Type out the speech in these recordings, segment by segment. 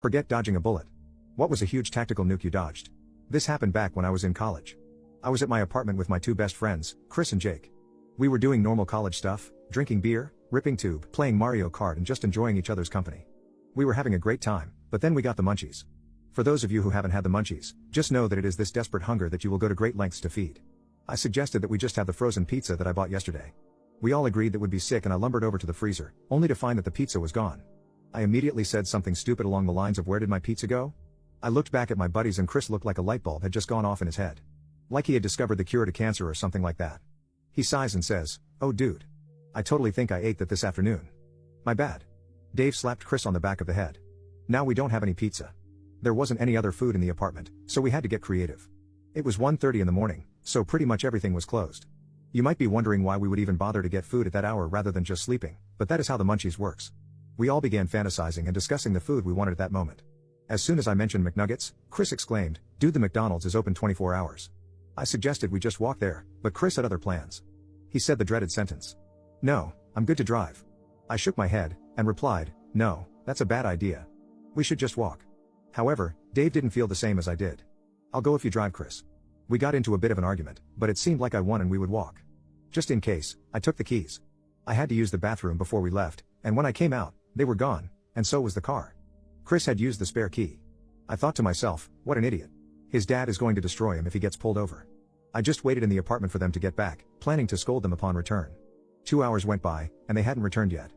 Forget dodging a bullet. What was a huge tactical nuke you dodged? This happened back when I was in college. I was at my apartment with my two best friends, Chris and Jake. We were doing normal college stuff, drinking beer, ripping tube, playing Mario Kart and just enjoying each other's company. We were having a great time, but then we got the munchies. For those of you who haven't had the munchies, just know that it is this desperate hunger that you will go to great lengths to feed. I suggested that we just have the frozen pizza that I bought yesterday. We all agreed that we'd be sick and I lumbered over to the freezer, only to find that the pizza was gone. I immediately said something stupid along the lines of "Where did my pizza go?" I looked back at my buddies and Chris looked like a light bulb had just gone off in his head. Like he had discovered the cure to cancer or something like that. He sighs and says, "Oh dude. I totally think I ate that this afternoon. My bad." Dave slapped Chris on the back of the head. Now we don't have any pizza. There wasn't any other food in the apartment, so we had to get creative. It was 1:30 in the morning, so pretty much everything was closed. You might be wondering why we would even bother to get food at that hour rather than just sleeping, but that is how the munchies works. We all began fantasizing and discussing the food we wanted at that moment. As soon as I mentioned McNuggets, Chris exclaimed, "Dude, the McDonald's is open 24 hours. I suggested we just walk there, but Chris had other plans. He said the dreaded sentence. "No, I'm good to drive." I shook my head, and replied, "No, that's a bad idea. We should just walk." However, Dave didn't feel the same as I did. "I'll go if you drive, Chris." We got into a bit of an argument, but it seemed like I won and we would walk. Just in case, I took the keys. I had to use the bathroom before we left, and when I came out, they were gone, and so was the car. Chris had used the spare key. I thought to myself, what an idiot. His dad is going to destroy him if he gets pulled over. I just waited in the apartment for them to get back, planning to scold them upon return. 2 hours went by, and they hadn't returned yet.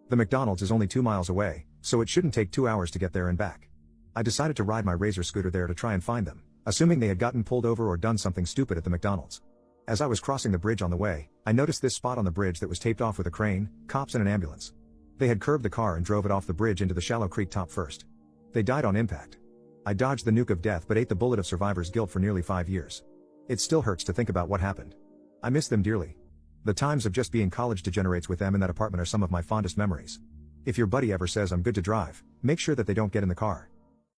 The McDonald's is only 2 miles away, so it shouldn't take 2 hours to get there and back. I decided to ride my Razor scooter there to try and find them, assuming they had gotten pulled over or done something stupid at the McDonald's. As I was crossing the bridge on the way, I noticed this spot on the bridge that was taped off with a crane, cops and an ambulance. They had curbed the car and drove it off the bridge into the shallow creek top first. They died on impact. I dodged the nuke of death but ate the bullet of survivor's guilt for nearly 5 years. It still hurts to think about what happened. I miss them dearly. The times of just being college degenerates with them in that apartment are some of my fondest memories. If your buddy ever says I'm good to drive, make sure that they don't get in the car.